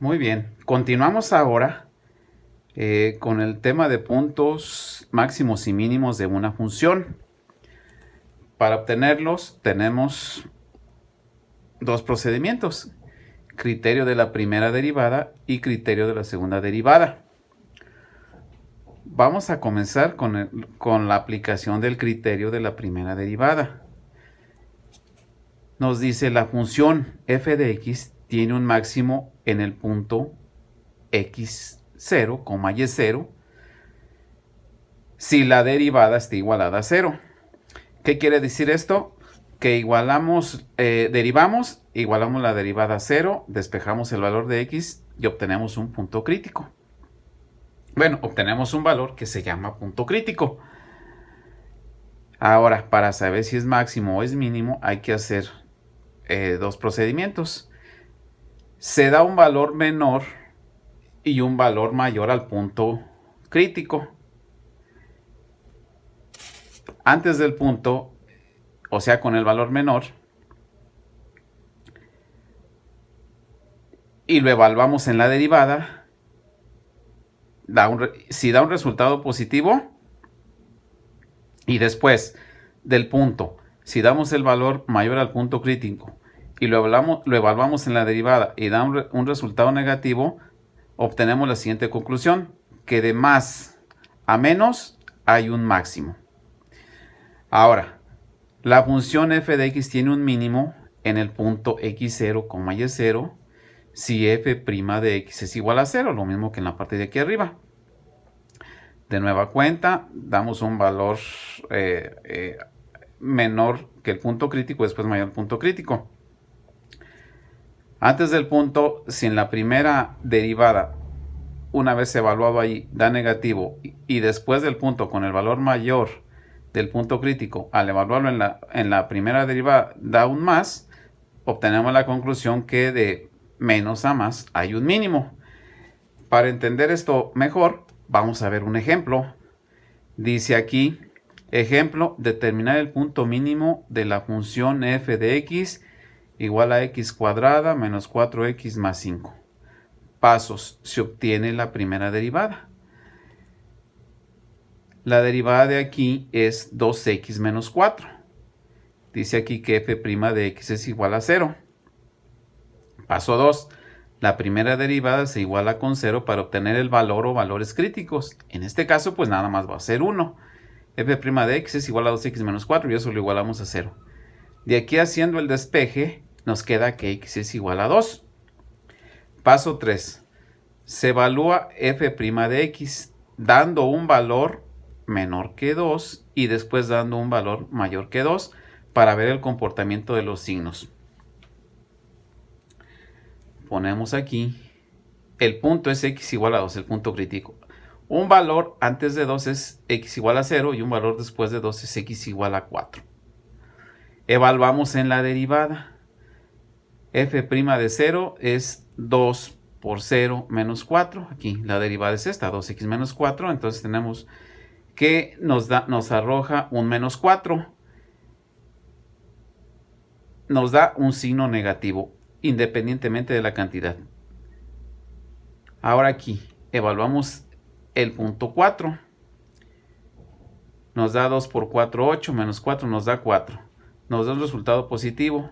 Muy bien, continuamos ahora con el tema de puntos máximos y mínimos de una función. Para obtenerlos tenemos dos procedimientos: criterio de la primera derivada y criterio de la segunda derivada. Vamos a comenzar con la aplicación del criterio de la primera derivada. Nos dice la función f de x tiene un máximo en el punto x0, y0, si la derivada está igualada a 0. ¿Qué quiere decir esto? Que derivamos la derivada a 0, despejamos el valor de x y obtenemos un punto crítico. Bueno, obtenemos un valor que se llama punto crítico. Ahora, para saber si es máximo o es mínimo, hay que hacer dos procedimientos. Se da un valor menor y un valor mayor al punto crítico. Antes del punto, o sea, con el valor menor, y lo evaluamos en la derivada, si da un resultado positivo, y después del punto, si damos el valor mayor al punto crítico y lo evaluamos en la derivada y da un resultado negativo, obtenemos la siguiente conclusión: que de más a menos hay un máximo. Ahora, la función f de x tiene un mínimo en el punto x0, y0, si f' de x es igual a 0, lo mismo que en la parte de aquí arriba. De nueva cuenta, damos un valor menor que el punto crítico, después mayor al punto crítico. Antes del punto, si en la primera derivada, una vez evaluado ahí, da negativo, y después del punto, con el valor mayor del punto crítico, al evaluarlo en la primera derivada, da un más, obtenemos la conclusión que de menos a más hay un mínimo. Para entender esto mejor, vamos a ver un ejemplo. Dice aquí, ejemplo, determinar el punto mínimo de la función f de x igual a x cuadrada menos 4x más 5. Pasos: se obtiene la primera derivada. La derivada de aquí es 2x menos 4. Dice aquí que f' de x es igual a 0. Paso 2. La primera derivada se iguala con 0 para obtener el valor o valores críticos. En este caso, pues nada más va a ser 1. f' de x es igual a 2x menos 4 y eso lo igualamos a 0. De aquí haciendo el despeje, nos queda que x es igual a 2. Paso 3. Se evalúa f' de x dando un valor menor que 2 y después dando un valor mayor que 2 para ver el comportamiento de los signos. Ponemos aquí, el punto es x igual a 2, el punto crítico. Un valor antes de 2 es x igual a 0 y un valor después de 2 es x igual a 4. Evaluamos en la derivada. f' de 0 es 2 por 0 menos 4. Aquí la derivada es esta, 2x menos 4. Entonces tenemos que nos arroja un menos 4. Nos da un signo negativo, independientemente de la cantidad. Ahora aquí evaluamos el punto 4. Nos da 2 por 4, 8, menos 4 nos da 4. Nos da un resultado positivo.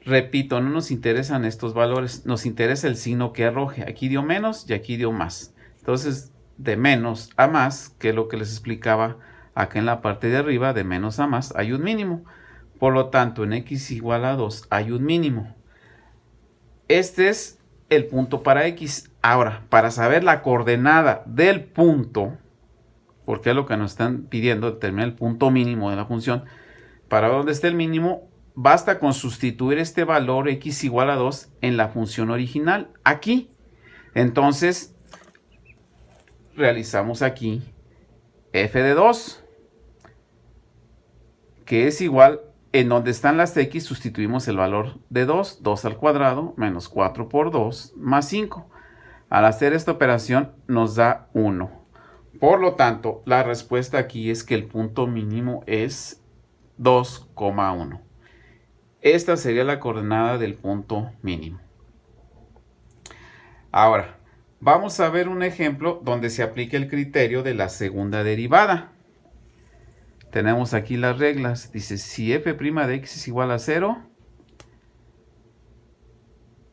Repito, no nos interesan estos valores, nos interesa el signo que arroje. Aquí dio menos y aquí dio más. Entonces, de menos a más, que es lo que les explicaba acá en la parte de arriba, de menos a más hay un mínimo. Por lo tanto, en x igual a 2 hay un mínimo. Este es el punto para x. Ahora, para saber la coordenada del punto, porque es lo que nos están pidiendo, determinar el punto mínimo de la función, para dónde está el mínimo, basta con sustituir este valor x igual a 2 en la función original, aquí. Entonces, realizamos aquí f de 2, que es igual, en donde están las x, sustituimos el valor de 2, 2 al cuadrado, menos 4 por 2, más 5. Al hacer esta operación nos da 1. Por lo tanto, la respuesta aquí es que el punto mínimo es 2,1. Esta sería la coordenada del punto mínimo. Ahora, vamos a ver un ejemplo donde se aplique el criterio de la segunda derivada. Tenemos aquí las reglas. Dice, si f' de x es igual a 0,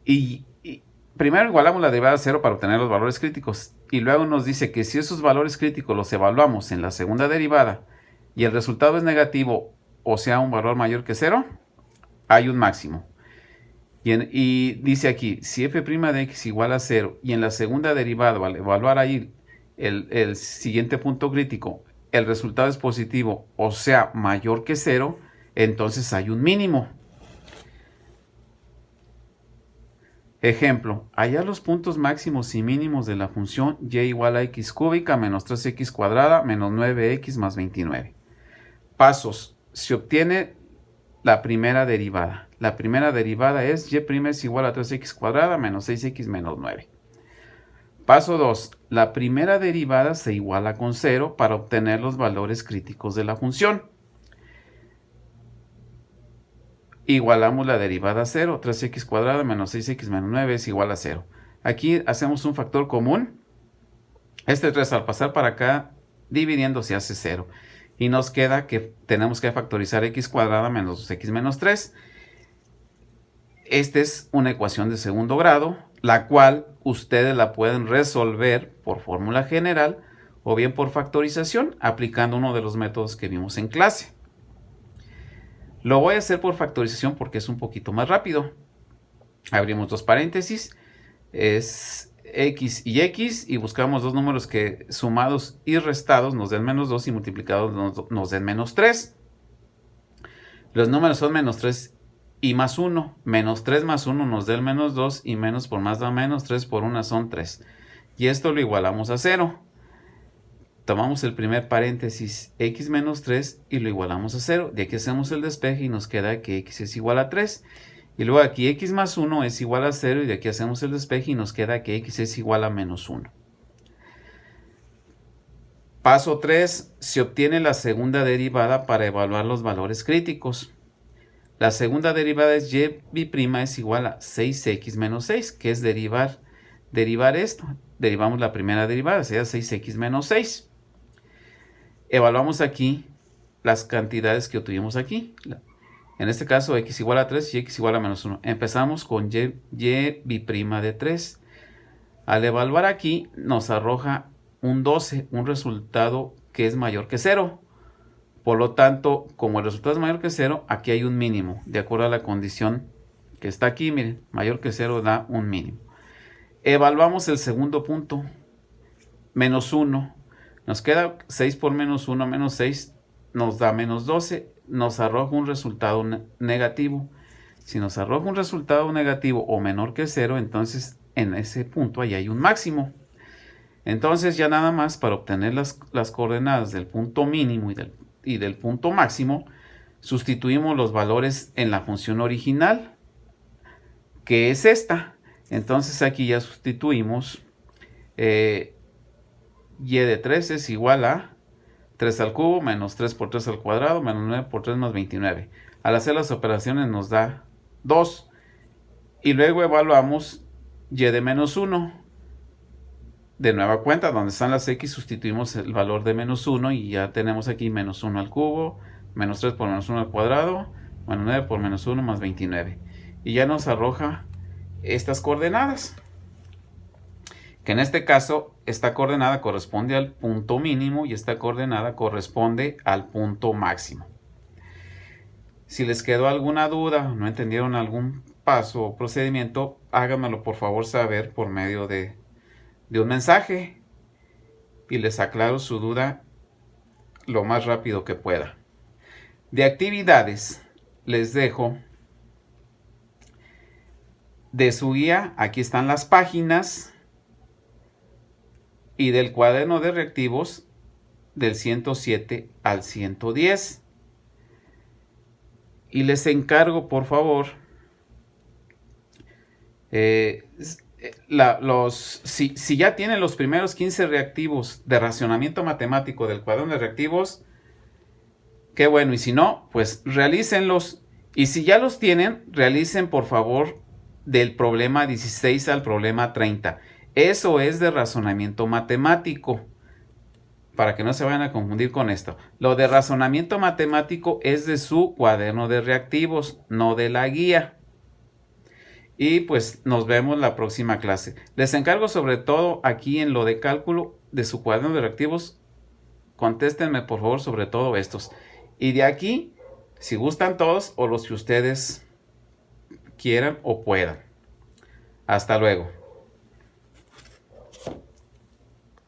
y primero igualamos la derivada a 0 para obtener los valores críticos. Y luego nos dice que si esos valores críticos los evaluamos en la segunda derivada y el resultado es negativo, o sea, un valor mayor que 0, hay un máximo. Y dice aquí, si f' de x igual a 0 y en la segunda derivada, al evaluar ahí el siguiente punto crítico, el resultado es positivo, o sea, mayor que 0, entonces hay un mínimo. Ejemplo, hallar los puntos máximos y mínimos de la función y igual a x cúbica menos 3x cuadrada menos 9x más 29. Pasos. Se obtiene la primera derivada. La primera derivada es y' es igual a 3x cuadrada menos 6x menos 9. Paso 2. La primera derivada se iguala con 0 para obtener los valores críticos de la función. Igualamos la derivada a 0. 3x cuadrada menos 6x menos 9 es igual a 0. Aquí hacemos un factor común. Este 3 al pasar para acá, dividiendo se hace 0. Y nos queda que tenemos que factorizar x cuadrada menos 2x menos 3. Esta es una ecuación de segundo grado, la cual ustedes la pueden resolver por fórmula general o bien por factorización, aplicando uno de los métodos que vimos en clase. Lo voy a hacer por factorización porque es un poquito más rápido. Abrimos dos paréntesis, es x y buscamos dos números que sumados y restados nos den menos 2 y multiplicados nos den menos 3. Los números son menos 3 y más 1. Menos 3 más 1 nos da el menos 2 y menos por más da menos, 3 por 1 son 3. Y esto lo igualamos a 0. Tomamos el primer paréntesis x menos 3 y lo igualamos a 0. De aquí hacemos el despeje y nos queda que x es igual a 3. Y luego aquí x más 1 es igual a 0 y de aquí hacemos el despeje y nos queda que x es igual a menos 1. Paso 3. Se obtiene la segunda derivada para evaluar los valores críticos. La segunda derivada es y' es igual a 6x menos 6, que es derivar esto. Derivamos la primera derivada, sería 6x menos 6. Evaluamos aquí las cantidades que obtuvimos aquí. En este caso, x igual a 3 y x igual a menos 1. Empezamos con y' de 3. Al evaluar aquí, nos arroja un 12, un resultado que es mayor que 0. Por lo tanto, como el resultado es mayor que 0, aquí hay un mínimo. De acuerdo a la condición que está aquí, miren, mayor que 0 da un mínimo. Evaluamos el segundo punto, menos 1. Nos queda 6 por menos 1, menos 6, nos da menos 12, nos arroja un resultado negativo. Si nos arroja un resultado negativo o menor que 0, entonces en ese punto ahí hay un máximo. Entonces ya nada más para obtener las coordenadas del punto mínimo y del punto máximo, sustituimos los valores en la función original, que es esta. Entonces aquí ya sustituimos y de 3 es igual a 3 al cubo menos 3 por 3 al cuadrado menos 9 por 3 más 29. Al hacer las operaciones nos da 2. Y luego evaluamos y de menos 1. De nueva cuenta, donde están las x, sustituimos el valor de menos 1 y ya tenemos aquí menos 1 al cubo, menos 3 por menos 1 al cuadrado, menos 9 por menos 1 más 29. Y ya nos arroja estas coordenadas, que en este caso esta coordenada corresponde al punto mínimo y esta coordenada corresponde al punto máximo. Si les quedó alguna duda, no entendieron algún paso o procedimiento, háganmelo por favor saber por medio de un mensaje y les aclaro su duda lo más rápido que pueda. De actividades les dejo de su guía, aquí están las páginas, y del cuaderno de reactivos del 107 al 110. Y les encargo, por favor, si ya tienen los primeros 15 reactivos de racionamiento matemático del cuaderno de reactivos, qué bueno. Y si no, pues realícenlos. Y si ya los tienen, realicen, por favor, del problema 16 al problema 30. Eso es de razonamiento matemático. Para que no se vayan a confundir con esto. Lo de razonamiento matemático es de su cuaderno de reactivos, no de la guía. Y pues nos vemos la próxima clase. Les encargo sobre todo aquí en lo de cálculo de su cuaderno de reactivos. Contéstenme por favor sobre todo estos. Y de aquí, si gustan todos o los que ustedes quieran o puedan. Hasta luego.